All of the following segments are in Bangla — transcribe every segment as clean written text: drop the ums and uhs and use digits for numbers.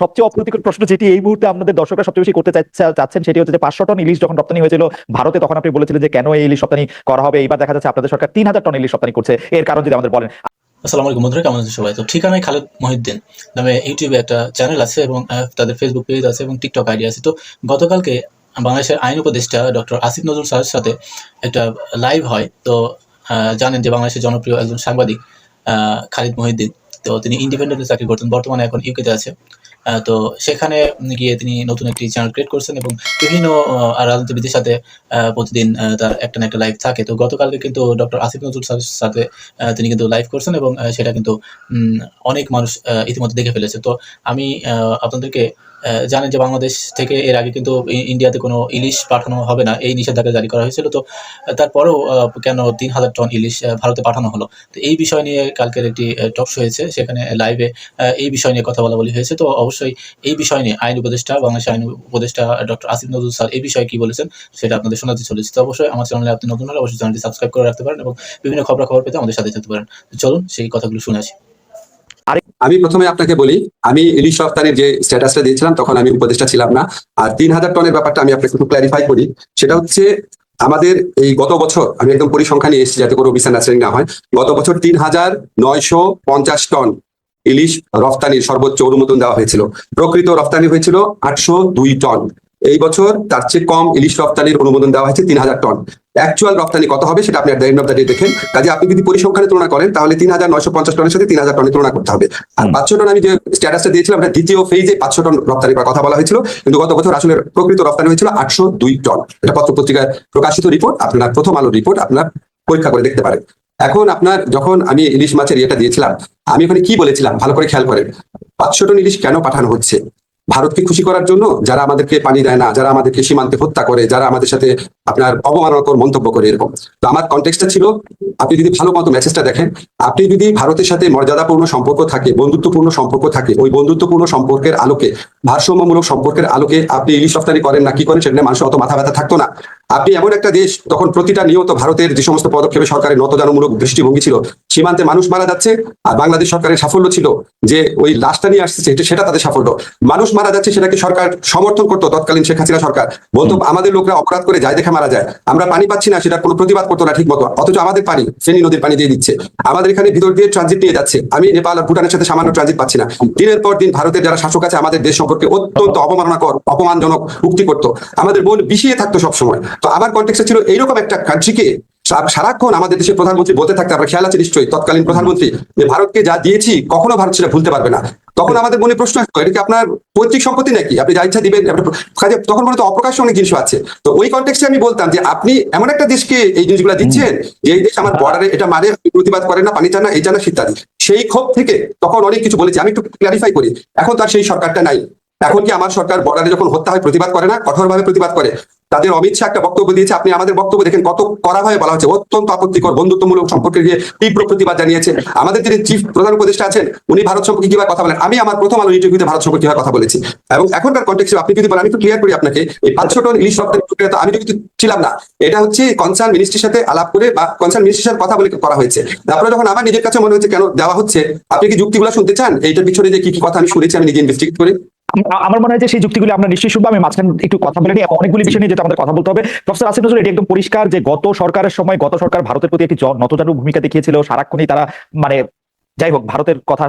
সবচেয়ে অপ্রীতিকর প্রশ্ন যেটি এই মুহূর্তে আপনাদের দর্শকরা সবচেয়ে বেশি করতে চাচ্ছেন সেটি হচ্ছে যে 500 টন ইলিশ যখন রপ্তানি হয়েছিল ভারতে, তখন আপনি বলেছিলেন যে কেন এই ইলিশ রপ্তানি করা হবে। এবার দেখা যাচ্ছে আপনাদের সরকার 3000 টন ইলিশ রপ্তানি করছে, এর কারণ যদি আমাদের বলেন। আসসালামু আলাইকুম বন্ধুরা, কেমন আছেন সবাই? তো ঠিকানায় খালেদ মহিউদ্দিন নামে ইউটিউবে একটা চ্যানেল আছে এবং তাদের ফেসবুক পেজ আছে এবং টিকটক আইডি আছে। তো গতকালকে বাংলাদেশের আইন উপদেষ্টা ডক্টর আসিফ নজরুল স্যারের সাথে একটা লাইভ হয়। তো জানেন যে বাংলাদেশের জনপ্রিয় একজন সাংবাদিক খালিদ মহিউদ্দিন, তো তিনি ইন্ডিপেন্ডেন্টলি চাকরি করতেন, বর্তমানে এখন ইউকেতে আছে। তো সেখানে গিয়ে তিনি নতুন একটি চ্যানেল ক্রিয়েট করছেন এবং বিভিন্ন রাজনীতিবিদের সাথে প্রতিদিন তার একটা না একটা লাইভ থাকে। তো গতকালকে কিন্তু ডক্টর আসিফ নজরুল স্যারের সাথে তিনি কিন্তু লাইভ করছেন এবং সেটা কিন্তু অনেক মানুষ ইতিমধ্যে দেখে ফেলেছে। তো আমি আপনাদেরকে জানেন যে বাংলাদেশ থেকে এর আগে কিন্তু ইন্ডিয়াতে কোনো ইলিশ পাঠানো হবে না, এই নিষেধাজ্ঞা জারি করা হয়েছিল। তো তারপরেও কেন 3000 টন ইলিশ ভারতে পাঠানো হলো? তো এই বিষয় নিয়ে কালকের একটি টক শো হয়েছে, সেখানে লাইভে এই বিষয় নিয়ে কথা বলা বলি হয়েছে। তো অবশ্যই এই বিষয় নিয়ে আইন উপদেষ্টা, বাংলাদেশের আইন উপদেষ্টা ডক্টর আসিফ নজরুল স্যার এই বিষয়ে কি বলেছেন সেটা আপনাদের শোনাতে চলেছি। তো অবশ্যই আমার চ্যানেলে আপনি নতুন হলে অবশ্যই চ্যানেলটি সাবস্ক্রাইব করে রাখতে পারেন এবং বিভিন্ন খবর পেতে আমাদের সাথে থাকতে পারেন। চলুন সেই কথাগুলো শুনে আসি। আমি প্রথমে আপনাকে বলি, আমি ইলিশ রপ্তানির যে স্ট্যাটাসটা দিয়েছিলাম তখন আমি উপদেষ্টা ছিলাম না। আর 3000 টনের ব্যাপারটা আমি আপনাকে একটু ক্ল্যারিফাই করি। সেটা হচ্ছে আমাদের এই গত বছর, আমি একদম পরিসংখ্যান নিয়ে এসেছি যাতে কোনো মিসআন্ডারস্ট্যান্ডিং না হয়, গত বছর 3950 টন ইলিশ রফতানির সর্বোচ্চ অনুমোদন দেওয়া হয়েছিল। প্রকৃত রফতানি হয়েছিল 802 টন। এই বছর তার চেয়ে কম ইলিশ রপ্তানির অনুমোদন দেওয়া হয়েছে 3000 টন। অ্যাকচুয়াল রপ্তানি কত হবে সেটা আপনি at the end of the day দেখেন। কাজে আপনি যদি পরিসংখ্যানে তুলনা করেন তাহলে 3950 টনের সাথে 3000 টনের তুলনা করতে হবে। আর 500 টন আমি যে স্ট্যাটাসটা দিয়েছিলাম এটা দ্বিতীয় ফেজে 500 টন রপ্তানি করার কথা বলা হয়েছিল, কিন্তু গত বছর আসলে প্রকৃত রপ্তানি হয়েছিল 802 টন। এটা পত্র পত্রিকায় প্রকাশিত রিপোর্ট, আপনার প্রথম আলোর রিপোর্ট, আপনার পরীক্ষা করে দেখতে পারেন। এখন আপনার যখন আমি ইলিশ মাছের ইয়েটা দিয়েছিলাম, আমি ওখানে কি বলেছিলাম ভালো করে খেয়াল করেন। 500 টন ইলিশ কেন পাঠানো হচ্ছে? ভারতকে খুশি করার জন্য, যারা আমাদেরকে পানি দেয় না, যারা আমাদেরকে সীমান্তে হত্যা করে, যারা আমাদের সাথে আপনার অবমাননাকর মন্তব্য করে, এরকম। তো আমার কনটেক্সটটা ছিল, আপনি যদি ভালো মতো মেসেজটা দেখেন, আপনি যদি ভারতের সাথে মর্যাদাপূর্ণ সম্পর্ক থাকে, বন্ধুত্বপূর্ণ সম্পর্ক থাকে, ওই বন্ধুত্বপূর্ণ সম্পর্কের আলোকে, ভারসাম্যমূলক সম্পর্কের আলোকে আপনি ইলিশ রপ্তানি করেন না কি করেন সেটা নিয়ে মানুষের অত মাথা ব্যথা থাকতো না। আপনি এমন একটা দেশ, তখন প্রতিটা নিয়ত ভারতের যে সমস্ত পদক্ষেপে সরকারের নতজানুমূলক দৃষ্টিভঙ্গি ছিল, সীমান্তে মানুষ মারা যাচ্ছে, আর বাংলাদেশ সরকারের সাফল্য ছিল যে ওই লাশটা নিয়ে আসছে, সেটা তাদের সাফল্য। মানুষ মারা যাচ্ছে সেটাকে সরকার সমর্থন করতো, তৎকালীন শেখ হাসিনা সরকার বলতো আমাদের লোকরা অপরাধ করে যায় দেখে মারা যায়, আমরা পানি পাচ্ছি না সেটা কোনো প্রতিবাদ করতো না ঠিক মতো, অথচ আমাদের পানি ফেনী নদীর পানি দিয়ে দিচ্ছে, আমাদের এখানে ভিতর দিয়ে ট্রানজিট নিয়ে যাচ্ছে, আমি নেপাল আর ভুটানের সাথে সামান্য ট্রানজিট পাচ্ছি না। দিনের পর দিন ভারতের যারা শাসক আছে আমাদের দেশ সম্পর্কে অত্যন্ত অবমাননাকর, অপমানজনক উক্তি করতো, আমাদের মন বিষিয়ে থাকতো সবসময়। তো আমার কনটেক্সট ছিল এইরকম একটা কান্ট্রিকে সারাক্ষণ আমাদের দেশের প্রধানমন্ত্রী বলতে থাকতে, আপনার খেয়াল আছে নিশ্চয়ই তৎকালীন প্রধানমন্ত্রী, যে ভারতকে যা দিয়েছি কখনো ভারত সেটা ভুলতে পারবে না। তখন আমাদের মনে প্রশ্ন আসতো, এটা কি আপনার পৈতৃক সম্পত্তি নাকি, আপনি যা ইচ্ছা দিবেন? কাজে তখন মনে তো অপ্রকাশ্য অনেক জিনিস আছে। তো ওই কনটেক্সটে আমি বলতাম যে আপনি এমন একটা দেশকে এই জিনিসগুলো দিচ্ছেন যে এই দেশ আমার বর্ডারে এটা মারে, প্রতিবাদ করেন না, পানি চান না, এই চান না, ইত্যাদি। সেই ক্ষোভ থেকে তখন অনেক কিছু বলেছি। আমি একটু ক্লারিফাই করি, এখন তার সেই সরকারটা নাই। এখন কি আমার সরকার বর্ডারে যখন হত্যা হয় প্রতিবাদ করে না, কঠোরভাবে প্রতিবাদ করে? তাদের অমিত শাহ একটা বক্তব্য দিয়েছে, আপনি আমাদের বক্তব্য দেখেন কত কড়াভাবে বলা হচ্ছে, অত্যন্ত আপত্তিকর, বন্ধুত্বমূলক সম্পর্কে গিয়ে তীব্র প্রতিবাদ জানিয়েছে। আমাদের যিনি চিফ প্রধান উপদেষ্টা আছেন উনি ভারত সম্পর্কে কিভাবে কথা বলেন, আমি আমার প্রথম আলো ইন্টারভিউতে ভারত সম্পর্কে কিভাবে কথা বলেছি। এবং এখনকার কনটেক্সটে আপনি যদি বলেন, আমি একটু ক্লিয়ার করি আপনাকে, এই 500 টন ইলিশ রপ্তানি প্রক্রিয়া তো আমি কিন্তু ছিলাম না, এটা হচ্ছে কনসার্ন মিনিস্ট্রির সাথে আলাপ করে বা কনসার্ন মিনিস্ট্রির সাথে কথা বলে করা হয়েছে। তারপরে যখন আমার নিজের কাছে মনে হচ্ছে কেন দেওয়া হচ্ছে, আপনি কি যুক্তিগুলো শুনতে চান? এইটার পিছনে যে কি কি কথা আমি শুনেছি, আমি নিজে ইনভেস্টিগেট করে আমার মনে হয় যে সেই যুক্তিগুলি আমরা নিশ্চয়ই শুনবো। আমি মাঝখানে একটু কথা বলে নিই, অনেকগুলি বিষয় নিয়ে যেটা আমাদের কথা বলতে হবে। প্রফেসর আসিফ নজরুল, এটি একদম পরিষ্কার যে গত সরকারের সময় গত সরকার ভারতের প্রতি একটি নতজানু ভূমিকা দেখিয়েছিল। সারাক্ষণই তারা মানে যাই হোক ভারতের কথা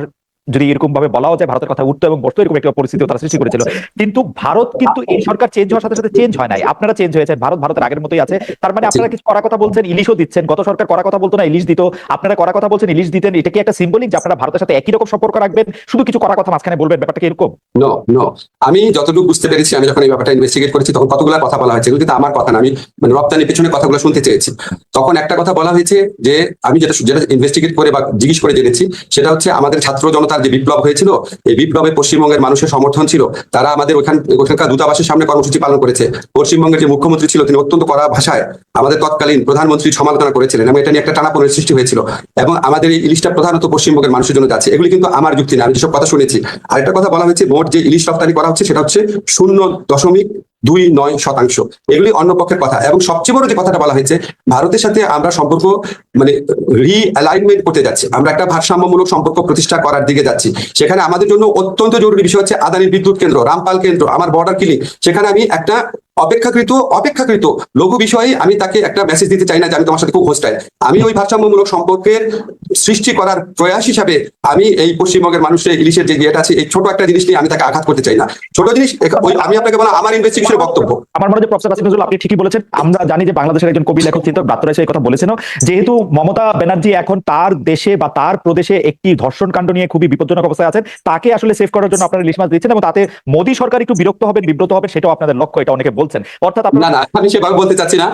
যদি এরকম ভাবে বলাও যায়, ভারতের কথা উঠতো এবং বসতো, এরকম একটা পরিস্থিতি তারা সৃষ্টি করেছিল। কিন্তু ভারত কিন্তু এই সরকার চেঞ্জ হওয়ার সাথে সাথে চেঞ্জ হয় নাই, আপনারা চেঞ্জ হয়েছেন, ভারত ভারতের আগের মতোই আছে। তার মানে আপনারা কিছু করা কথা বলছেন, ইলিশও দিচ্ছেন। গত সরকার করা কথা বলতো না, ইলিশ দিত, আপনারা করা কথা বলছেন, ইলিশ দিতেন। এটা কি একটা সিম্বলিক যে আপনারা ভারতের সাথে একই রকম সম্পর্ক রাখবেন, শুধু কিছু করা কথা মাঝখানে বলবেন? ব্যাপারটা কি এরকম? নো নো, আমি যতটুকু বুঝতে পেরেছি, আমি যখন এই ব্যাপারটা ইনভেস্টিগেট করেছি তখন কতগুলো কথা বলা হয়েছে, কিন্তু আমার কথা না, আমি মানে রপ্তানির পেছনে কথাগুলো শুনতে চেয়েছি। তখন একটা কথা বলা হয়েছে যে আমি যেটা যেটা ইনভেস্টিগেট করে বা জিজ্ঞেস করে জেনেছি, সেটা হচ্ছে আমাদের ছাত্র জনতার যে বিপ্লব হয়েছিল, এই বিপ্লবে পশ্চিমবঙ্গের মানুষের সমর্থন ছিল, তারা আমাদের ওখানকার দূতাবাসের সামনে কর্মসূচি পালন করেছে। পশ্চিমবঙ্গের যে মুখ্যমন্ত্রী ছিল তিনি অত্যন্ত কড়া ভাষায় আমাদের তৎকালীন প্রধানমন্ত্রীর সমালোচনা করেছিলেন এবং এটা নিয়ে একটা টানাপোড়েনের সৃষ্টি হয়েছিল। এবং আমাদের এই ইলিশটা প্রধানত পশ্চিমবঙ্গের মানুষের জন্য যাচ্ছে, এগুলি কিন্তু আমার যুক্তি না, আমি যেসব কথা শুনেছি। আরেকটা কথা বলা হয়েছে, মোট যে ইলিশ রপ্তানি করা হচ্ছে সেটা হচ্ছে 0.2 0.29%। এগুলি অন্য পক্ষের কথা। এবং সবচেয়ে বড় যে কথাটা বলা হয়েছে, ভারতের সাথে আমরা সম্পর্ক মানে রিঅ্যালাইনমেন্ট করতে যাচ্ছি, আমরা একটা ভারসাম্যমূলক সম্পর্ক প্রতিষ্ঠা করার দিকে যাচ্ছি। সেখানে আমাদের জন্য অত্যন্ত জরুরি বিষয় হচ্ছে আদানির বিদ্যুৎ কেন্দ্র, রামপাল কেন্দ্র, আমার বর্ডার কিলিং। সেখানে আমি একটা অপেক্ষাকৃত লঘু বিষয়ে আমি তাকে একটা মেসেজ দিতে চাই না যে আমি তোমার সাথে খুব হোস্টাইল। আমি ওই ভারসাম্যমূলক সম্পর্কের সৃষ্টি করার প্রয়াস হিসাবে আমি এই পশ্চিমবঙ্গের মানুষের ইলিশের যে গেট আছে, এই ছোট একটা জিনিস নিয়ে আমি তাকে আঘাত করতে চাই না। ছোট জিনিস আমি আপনাকে বলা আমার ইনভেস্টিগেশনের বক্তব্য। আমার মনে হয় প্রফেসর আসিফ নজরুল আপনি ঠিকই বলেছেন। আমরা জানি যে বাংলাদেশের একজন কবি, লেখক, চিন্তক ব্রাত্য এসে এই কথা বলেছেন, যেহেতু মমতা ব্যানার্জি এখন তার দেশে বা তার প্রদেশে একটি ধর্ষণ কাণ্ড নিয়ে খুবই বিপজ্জনক অবস্থায় আছেন, তাকে আসলে সেভ করার জন্য আপনারা ইলিশ মাছ দিচ্ছেন এবং তাতে মোদী সরকার একটু বিরক্ত হবেন, বিব্রত হবেন, সেটাও আপনাদের লক্ষ্য, এটা অনেকে বলছেন। অর্থাৎ না না, আমি সেভাবে বলতে চাচ্ছি না,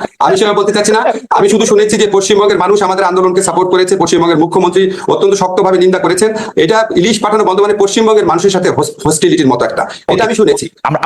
আমি শুধু শুনেছি যে পশ্চিমবঙ্গের মানুষ আমাদের আন্দোলনকে সাপোর্ট করেছে, পশ্চিমবঙ্গের মুখ্যমন্ত্রী অত্যন্ত শক্তভাবে নিন্দা করেছেন। এটা ইলিশ পাঠানো বন্ধ মানে পশ্চিমবঙ্গের মানুষের সাথে হস্টিলিটির মতো একটা, এটা আমি শুনেছি। আমরা